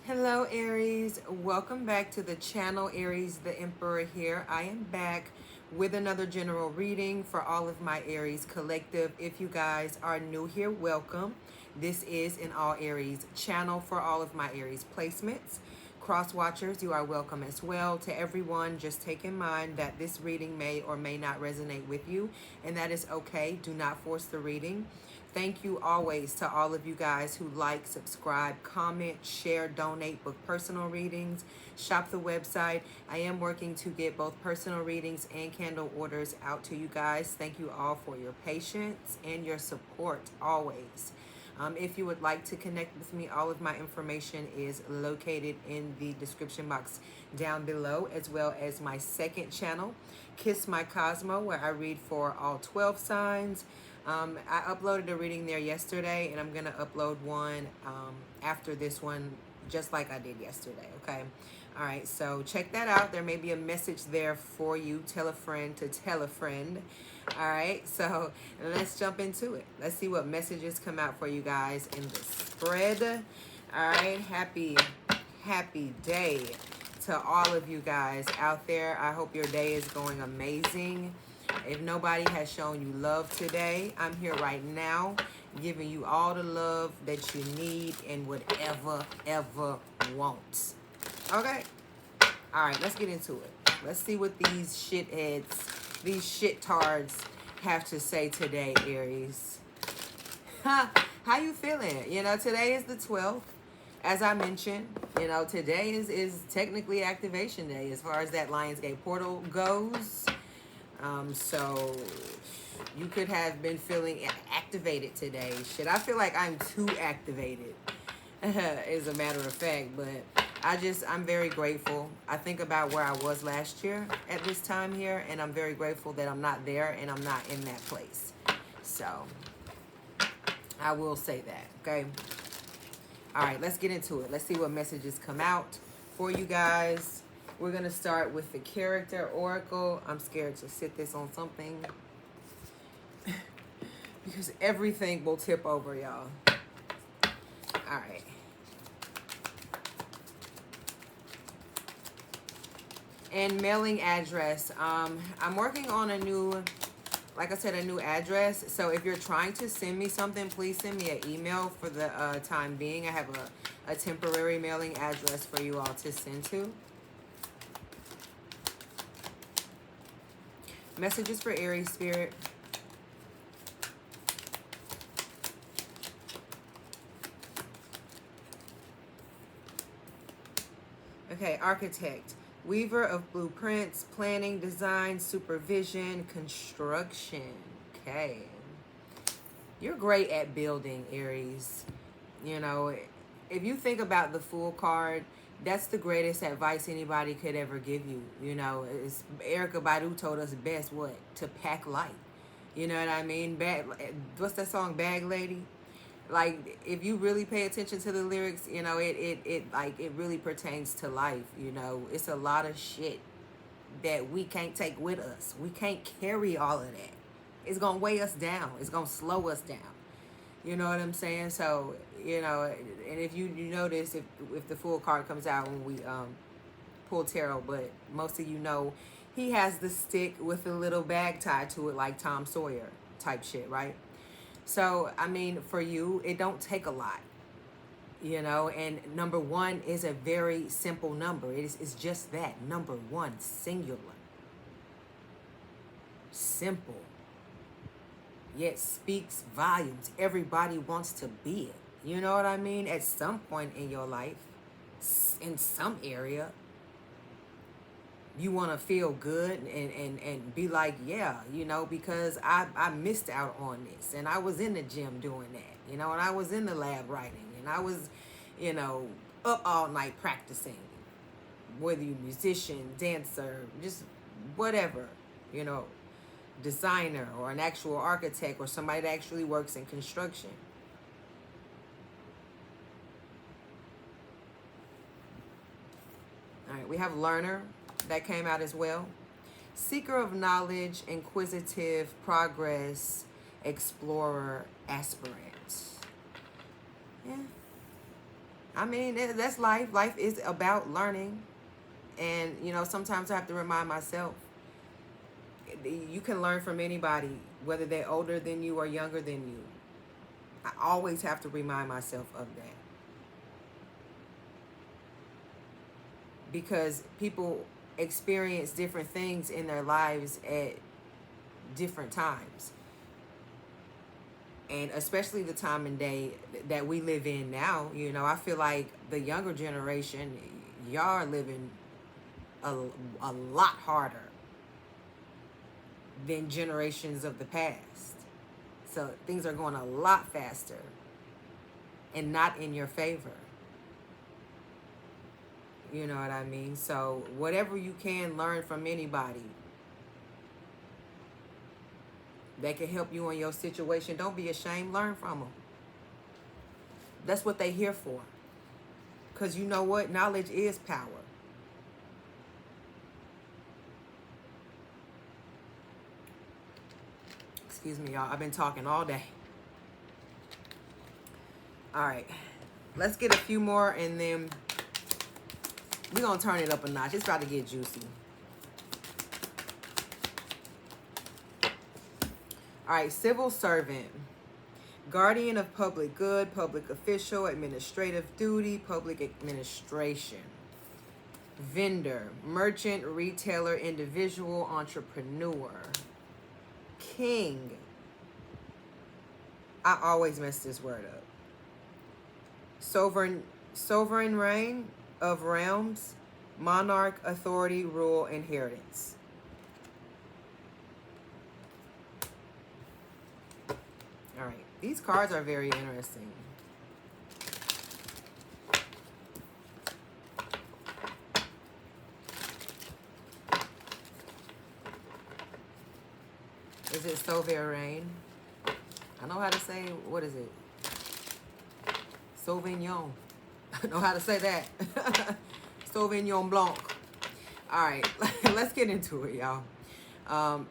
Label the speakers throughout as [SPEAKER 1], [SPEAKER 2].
[SPEAKER 1] Hello Aries, welcome back to the channel. Aries the Emperor here. I am back with another general reading for all of my Aries collective. If you guys are new here, welcome. This is an all Aries channel for all of my Aries placements. Cross watchers, you are welcome as well. To everyone, just take in mind that this reading may or may not resonate with you, and that is okay. Do not force the reading. Thank you always to all of you guys who like, subscribe, comment, share, donate, book personal readings, shop the website. I am working to get both personal readings and candle orders out to you guys. Thank you all for your patience and your support always. If you would like to connect with me, all of my information is located in the description box down below, as well as my second channel, Kiss My Cosmo, where I read for all 12 signs. I uploaded a reading there yesterday, and I'm going to upload one after this one, just like I did yesterday, okay? All right, so check that out. There may be a message there for you. Tell a friend to tell a friend. All right, so let's jump into it. Let's see what messages come out for you guys in the spread. All right, happy day to all of you guys out there. I hope your day is going amazing. If nobody has shown you love today, I'm here right now giving you all the love that you need and would ever want. Okay? All right, let's get into it. Let's see what these shitheads, these shit-tards have to say today, Aries. How you feeling? You know, today is the 12th. As I mentioned, you know, today is technically activation day as far as that Lionsgate portal goes. So you could have been feeling activated today. Shit, I feel like I'm too activated, as a matter of fact, but I'm very grateful. I think about where I was last year at this time here, and I'm very grateful that I'm not there and I'm not in that place. So I will say that, okay? All right, let's get into it. Let's see what messages come out for you guys. We're going to start with the character oracle. I'm scared to sit this on something because everything will tip over, y'all. All right. And mailing address. I'm working on a new, like I said, a new address. So if you're trying to send me something, please send me an email for the time being. I have a temporary mailing address for you all to send to. Messages for Aries Spirit. Okay, architect. Weaver of blueprints, planning, design, supervision, construction. Okay. You're great at building, Aries. You know, if you think about the Fool card, that's the greatest advice anybody could ever give you. You know, Erykah Badu told us best what? To pack light. You know what I mean? What's that song, Bag Lady? Like, if you really pay attention to the lyrics, you know, it really pertains to life. You know, it's a lot of shit that we can't take with us. We can't carry all of that. It's gonna weigh us down. It's gonna slow us down. You know what I'm saying? So, you know, and if you notice, if the Fool card comes out when we pull tarot, but most of you know he has the stick with a little bag tied to it, like Tom Sawyer type shit, right? So, I mean, for you, it don't take a lot, you know, and number one is a very simple number. It's just that, number one, singular. Simple. Yet speaks volumes. Everybody wants to be it. You know what I mean? At some point in your life, in some area, you want to feel good and be like, yeah, you know, because I missed out on this, and I was in the gym doing that, you know, and I was in the lab writing, and I was, you know, up all night practicing, whether you're a musician, dancer, just whatever, you know, designer or an actual architect or somebody that actually works in construction. All right, we have learner. That came out as well. Seeker of knowledge, inquisitive, progress, explorer, aspirant. Yeah. I mean, that's life. Life is about learning. And, you know, sometimes I have to remind myself, you can learn from anybody, whether they're older than you or younger than you. I always have to remind myself of that. Because people experience different things in their lives at different times. And especially the time and day that we live in now, you know, I feel like the younger generation, y'all are living a lot harder than generations of the past. So things are going a lot faster and not in your favor. You know what I mean? So whatever you can learn from anybody that can help you in your situation, don't be ashamed. Learn from them. That's what they here for. Because you know what? Knowledge is power. Excuse me, y'all. I've been talking all day. All right. Let's get a few more and then we're going to turn it up a notch. It's about to get juicy. All right. Civil servant. Guardian of public good, public official, administrative duty, public administration. Vendor. Merchant, retailer, individual, entrepreneur. King. I always mess this word up. Sovereign reign of realms, monarch, authority, rule, inheritance. All right, these cards are very interesting. Is it Sovereign? I know how to say, what is it? Sauvignon. I know how to say that. Sauvignon Blanc. All right, let's get into it, y'all.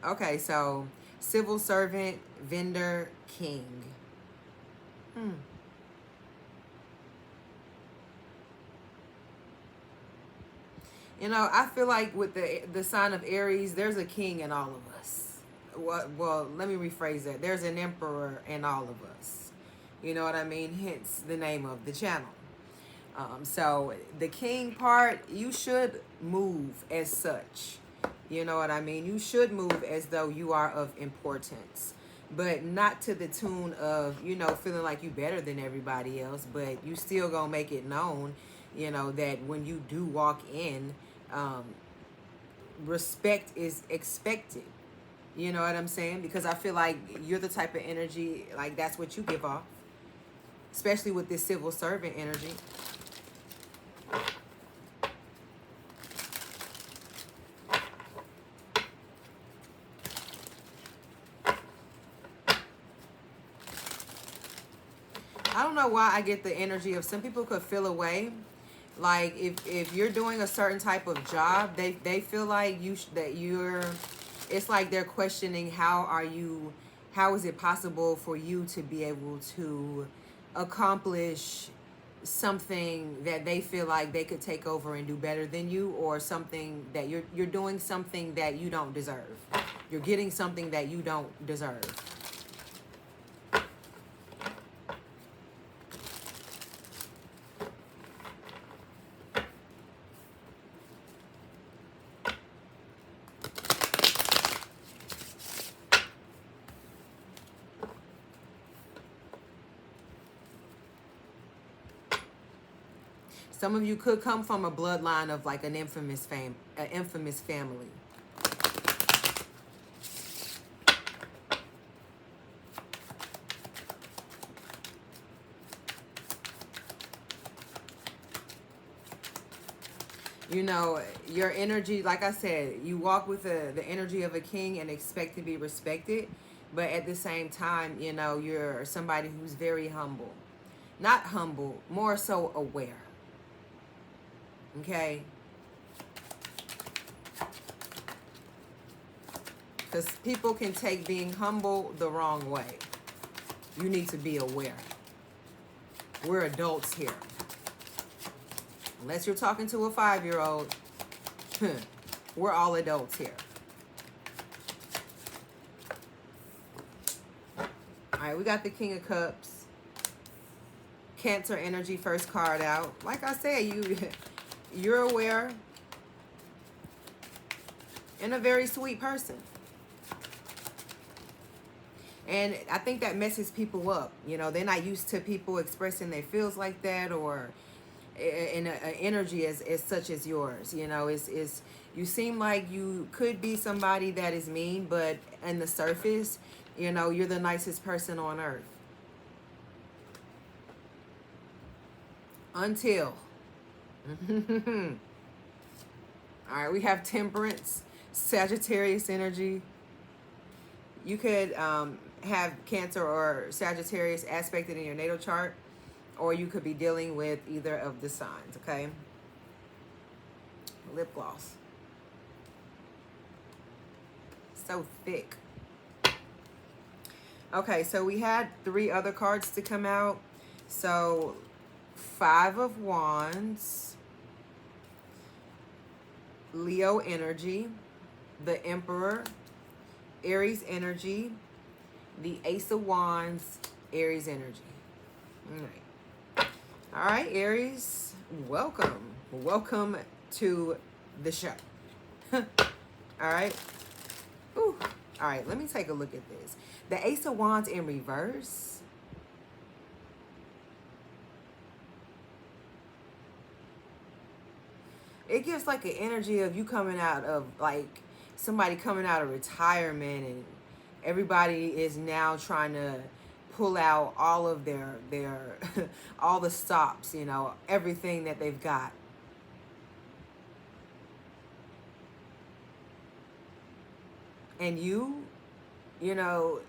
[SPEAKER 1] Okay, so civil servant, vendor, king. You know, I feel like with the sign of Aries, there's a king in all of us. Well, let me rephrase that. There's an emperor in all of us. You know what I mean? Hence the name of the channel. So the king part, you should move as such. You know what I mean? You should move as though you are of importance, but not to the tune of, you know, feeling like you better than everybody else, but you still gonna make it known, you know, that when you do walk in, respect is expected. You know what I'm saying? Because I feel like you're the type of energy, like that's what you give off, especially with this civil servant energy. I don't know why I get the energy of some people could feel away. Like if you're doing a certain type of job, they feel like it's like they're questioning how is it possible for you to be able to accomplish something that they feel like they could take over and do better than you, or something that you're doing something that you don't deserve. You're getting something that you don't deserve. Some of you could come from a bloodline of like an infamous family. You know, your energy, like I said, you walk with the energy of a king and expect to be respected. But at the same time, you know, you're somebody who's very humble. Not humble, more so aware. Okay? Because people can take being humble the wrong way. You need to be aware. We're adults here. Unless you're talking to a 5-year-old, we're all adults here. All right, we got the King of Cups. Cancer energy, first card out. Like I said, you're aware and a very sweet person. And I think that messes people up. You know, they're not used to people expressing their feels like that, or in an energy as such as yours. You know, it's you seem like you could be somebody that is mean, but on the surface, you know, you're the nicest person on earth. Until. All right, we have Temperance, Sagittarius energy. You could have Cancer or Sagittarius aspected in your natal chart, or you could be dealing with either of the signs, okay? Lip gloss. So thick. Okay, so we had 3 other cards to come out. So 5 of Wands, Leo energy, the Emperor, Aries energy, the Ace of Wands, Aries energy. All right, Aries, welcome. Welcome to the show. All right. Ooh. All right, let me take a look at this. The Ace of Wands in reverse. It gives like an energy of you coming out of like somebody coming out of retirement, and everybody is now trying to pull out all of their all the stops, you know, everything that they've got. And you know,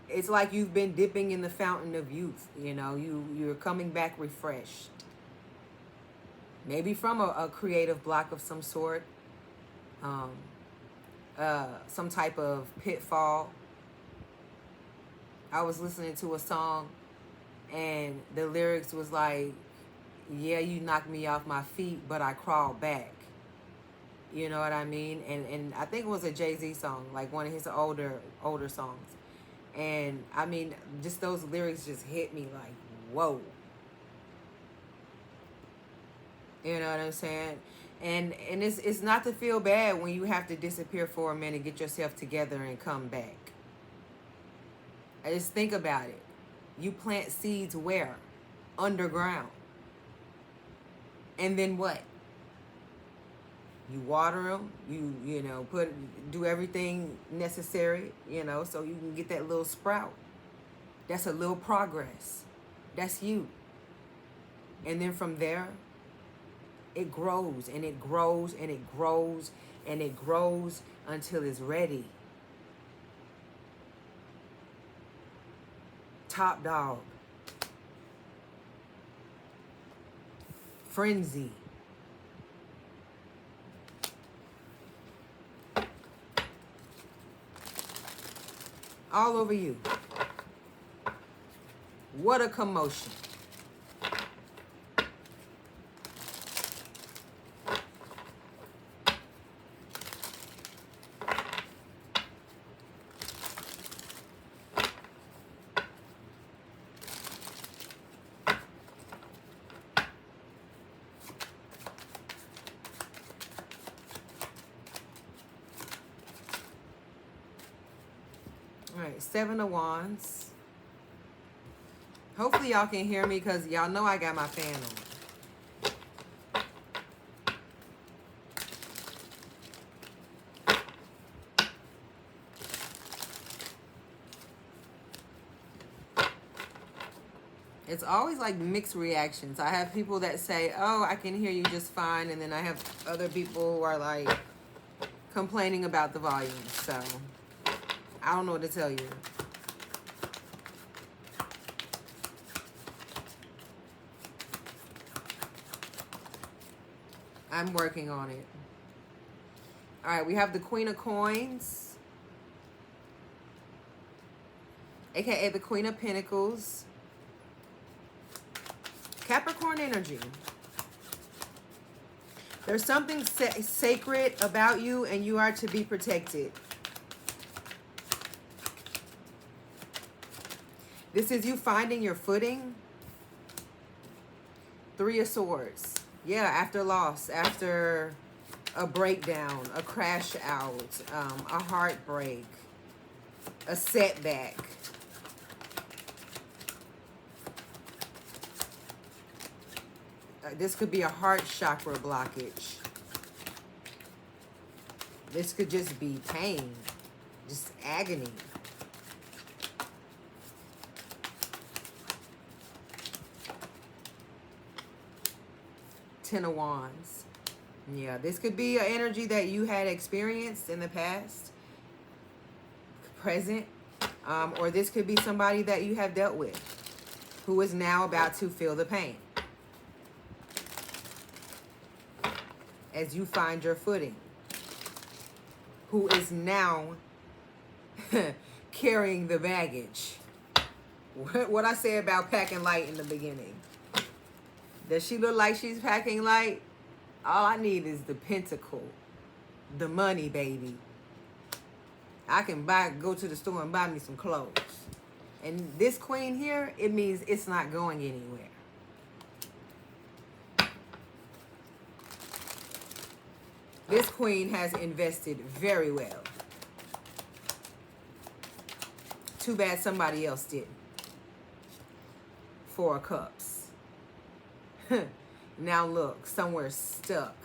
[SPEAKER 1] it's like you've been dipping in the fountain of youth. You know, you're coming back refreshed. Maybe from a creative block of some sort. Some type of pitfall. I was listening to a song and the lyrics was like, yeah, you knocked me off my feet, but I crawled back. You know what I mean? And I think it was a Jay-Z song, like one of his older songs. And I mean, just those lyrics just hit me like, whoa. You know what I'm saying? And it's not to feel bad when you have to disappear for a minute, get yourself together and come back. I just think about it. You plant seeds where? Underground. And then what? You water them, you know, do everything necessary, you know, so you can get that little sprout. That's a little progress. That's you. And then from there, it grows and it grows and it grows and it grows until it's ready. Top dog. Frenzy. All over you. What a commotion. All right, 7 of Wands. Hopefully y'all can hear me because y'all know I got my fan on. It's always like mixed reactions. I have people that say, oh, I can hear you just fine. And then I have other people who are like complaining about the volume. So I don't know what to tell you. I'm working on it. All right, we have the Queen of Coins, aka the Queen of Pentacles. Capricorn energy. There's something sacred about you, and you are to be protected. This is you finding your footing. Three of Swords. Yeah, after loss, after a breakdown, a crash out, a heartbreak, a setback. This could be a heart chakra blockage. This could just be pain, just agony. Ten of Wands. Yeah, this could be an energy that you had experienced in the past, present, or this could be somebody that you have dealt with who is now about to feel the pain as you find your footing, who is now carrying the baggage. What I said about packing light in the beginning. Does she look like she's packing light? All I need is the pentacle, the money, baby. I can go to the store and buy me some clothes. And this queen here, it means it's not going anywhere. This queen has invested very well. Too bad somebody else didn't. Four of Cups. Now look, somewhere stuck.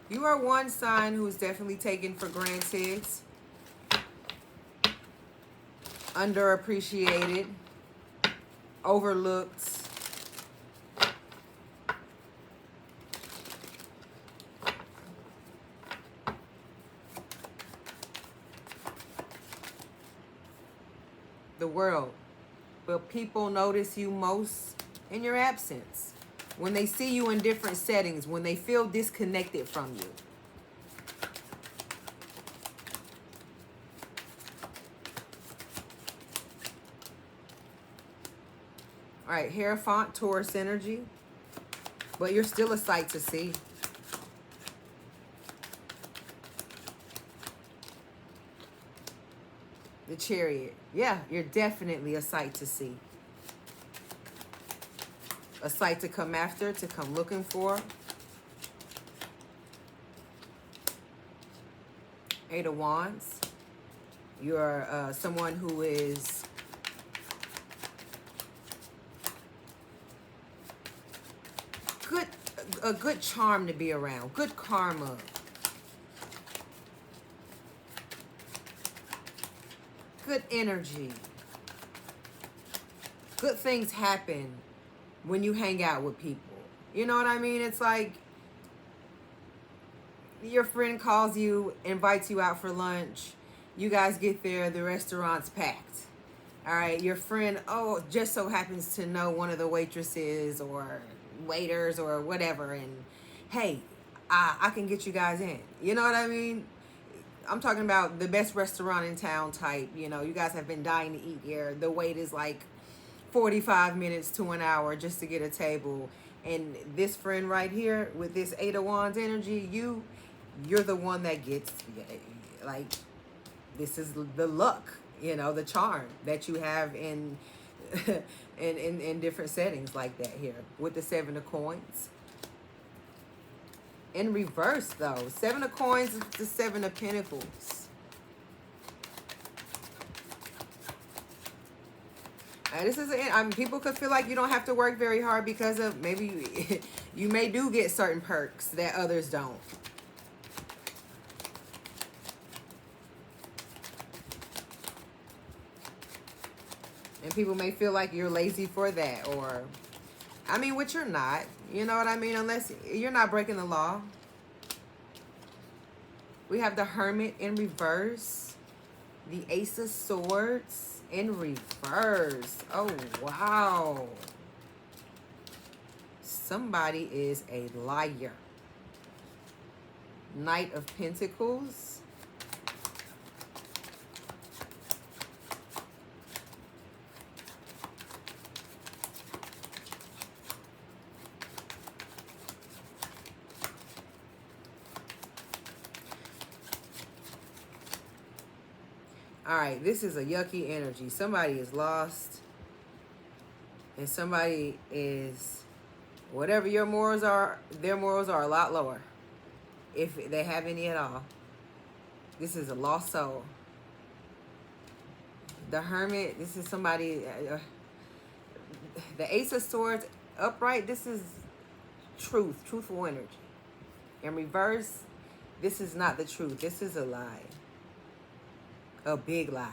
[SPEAKER 1] You are one sign who's definitely taken for granted, underappreciated, overlooked. The world. But people notice you most in your absence. When they see you in different settings, when they feel disconnected from you. All right, Hierophant, Taurus energy. But you're still a sight to see. The Chariot. Yeah, you're definitely a sight to see. A sight to come after, to come looking for. Eight of Wands. You're someone who is a good charm to be around. Good karma. Good energy. Good things happen when you hang out with people. You know what I mean? It's like your friend calls you, invites you out for lunch. You guys get there, the restaurant's packed. All right, your friend, just so happens to know one of the waitresses or waiters or whatever. And hey, I can get you guys in. You know what I mean? I'm talking about the best restaurant in town type. You know, you guys have been dying to eat here. The wait is like 45 minutes to an hour just to get a table. And this friend right here with this Eight of Wands energy, you're the one that gets, like, this is the luck, you know, the charm that you have in in different settings like that here. With the Seven of Coins. In reverse, though. Seven of Coins is the Seven of Pentacles. This is, people could feel like you don't have to work very hard because of maybe you may do get certain perks that others don't. And people may feel like you're lazy for that, or, I mean, which you're not. You know what I mean? Unless you're not breaking the law. We have the Hermit in reverse. The Ace of Swords in reverse. Oh, wow. Somebody is a liar. Knight of Pentacles. All right, this is a yucky energy. Somebody is lost, and somebody is, whatever your morals are, their morals are a lot lower, if they have any at all. This is a lost soul. The Hermit, this is somebody, the Ace of Swords upright, this is truthful energy. In reverse, this is not the truth. This is a lie. A big lie.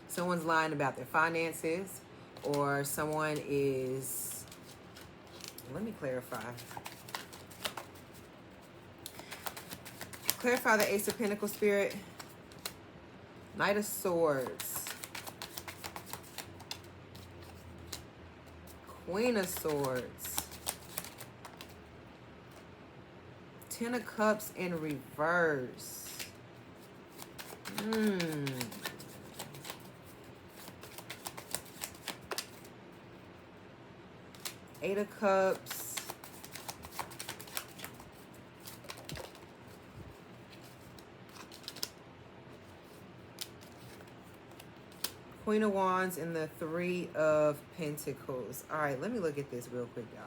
[SPEAKER 1] Someone's lying about their finances, or someone is, let me clarify. Clarify the Ace of Pentacles, Spirit. Knight of Swords. Queen of Swords. Ten of Cups in reverse. Eight of Cups. Queen of Wands and the Three of Pentacles. All right, let me look at this real quick, y'all.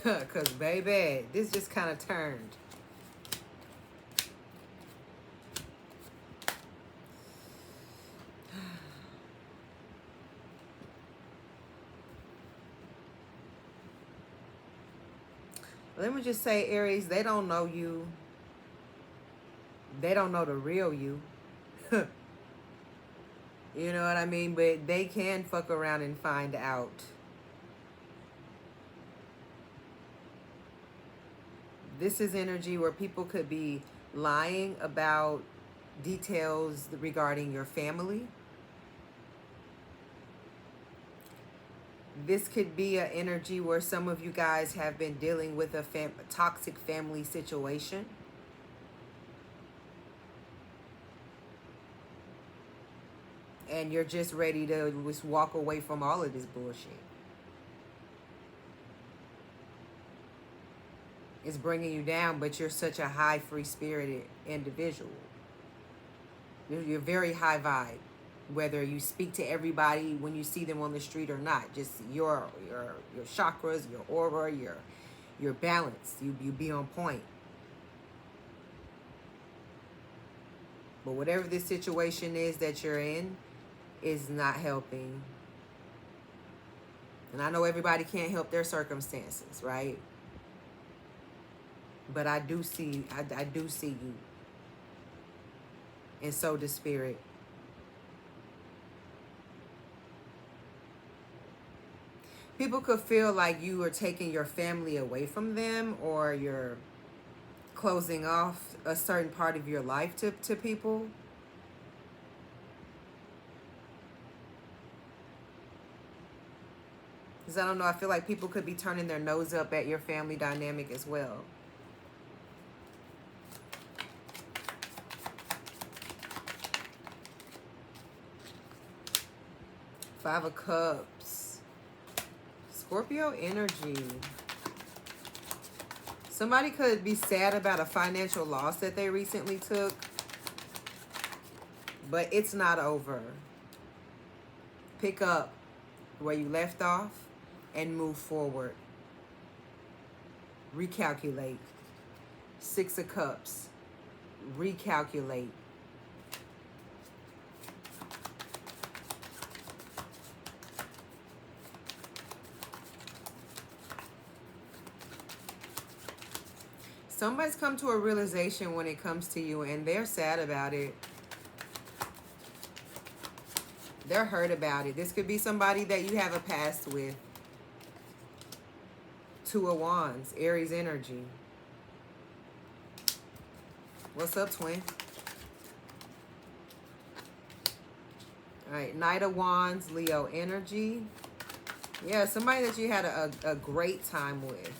[SPEAKER 1] Because, baby, this just kind of turned. Let me just say, Aries, they don't know you. They don't know the real you. You know what I mean? But they can fuck around and find out. This is energy where people could be lying about details regarding your family. This could be an energy where some of you guys have been dealing with a toxic family situation. And you're just ready to just walk away from all of this bullshit. It's bringing you down, but you're such a high, free-spirited individual. You're very high vibe, whether you speak to everybody when you see them on the street or not. Just your chakras, your aura, your balance. You be on point. But whatever this situation is that you're in is not helping. And I know everybody can't help their circumstances, right? But I do see you. And so does Spirit. People could feel like you are taking your family away from them, or you're closing off a certain part of your life to people. Because I don't know, I feel like people could be turning their nose up at your family dynamic as well. Five of Cups. Scorpio energy. Somebody could be sad about a financial loss that they recently took, but it's not over. Pick up where you left off and move forward. Recalculate. Six of Cups. Recalculate. Somebody's come to a realization when it comes to you, and they're sad about it. They're hurt about it. This could be somebody that you have a past with. Two of Wands, Aries energy. What's up, twin? All right, Knight of Wands, Leo energy. Yeah, somebody that you had a great time with.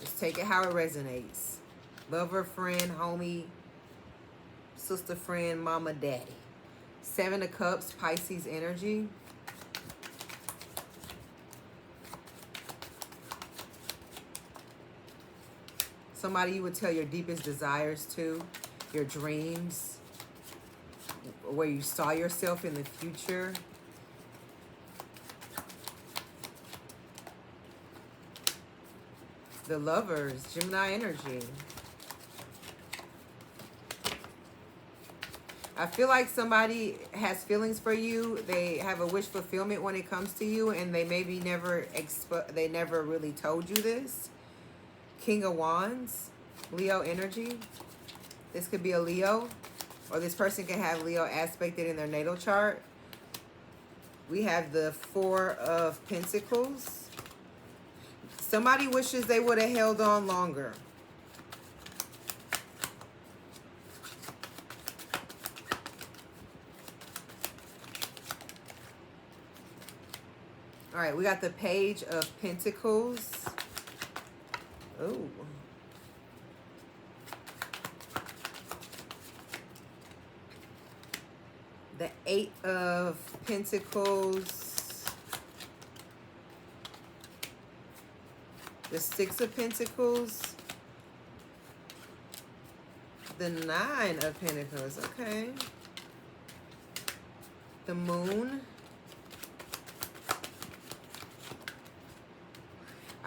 [SPEAKER 1] Just take it how it resonates. Lover, friend, homie, sister, friend, mama, daddy. Seven of Cups, Pisces energy. Somebody you would tell your deepest desires to, your dreams, where you saw yourself in the future. The Lovers, Gemini energy. I feel like somebody has feelings for you. They have a wish fulfillment when it comes to you, and they maybe never really told you this. King of Wands, Leo energy. This could be a Leo, or this person can have Leo aspected in their natal chart. We have the Four of Pentacles. Somebody wishes they would have held on longer. All right, we got the Page of Pentacles. Ooh. The Eight of Pentacles. The Six of Pentacles. The Nine of Pentacles. Okay. The Moon.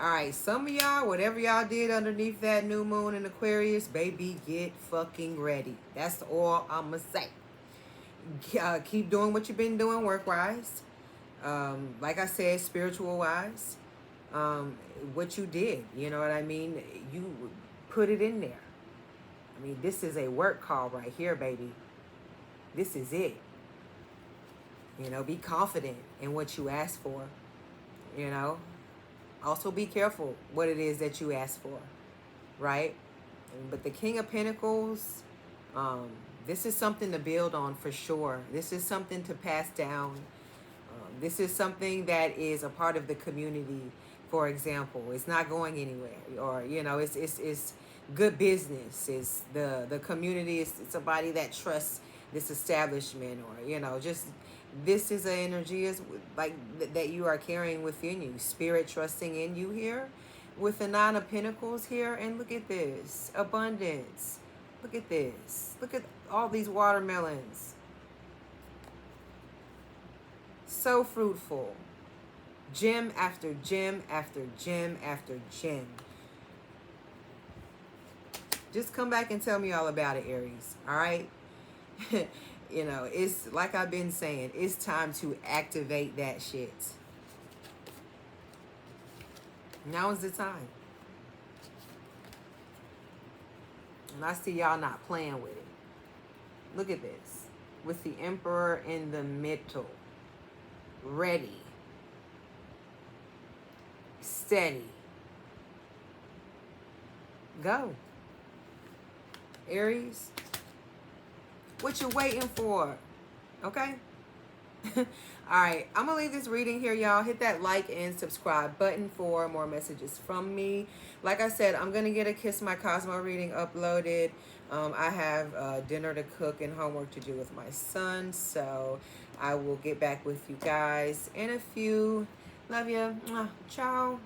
[SPEAKER 1] All right, some of y'all, whatever y'all did underneath that new moon in Aquarius, baby, get fucking ready. That's all I'm going to say. Keep doing what you've been doing work-wise. Like I said, spiritual-wise. What you did, you know what I mean? You put it in there. I mean, this is a work call right here, baby. This is it. You know, be confident in what you ask for, you know. Also be careful what it is that you ask for, right? But the King of Pentacles, this is something to build on for sure. This is something to pass down. This is something that is a part of the community, for example. It's not going anywhere. Or, you know, it's good business. It's the community is somebody that trusts this establishment, or, you know, just... This is an energy that you are carrying within you. Spirit trusting in you here. With the Nine of Pentacles here. And look at this. Abundance. Look at this. Look at all these watermelons. So fruitful. Gem after gem after gem after gem. Just come back and tell me all about it, Aries. All right? You know, it's like I've been saying, it's time to activate that shit. Now is the time. And I see y'all not playing with it. Look at this. With the Emperor in the middle. Ready. Steady. Go. Aries. What you waiting for? Okay? All right. I'm going to leave this reading here, y'all. Hit that like and subscribe button for more messages from me. Like I said, I'm going to get a Kiss My Cosmo reading uploaded. I have dinner to cook and homework to do with my son. So I will get back with you guys in a few. Love you. Ciao.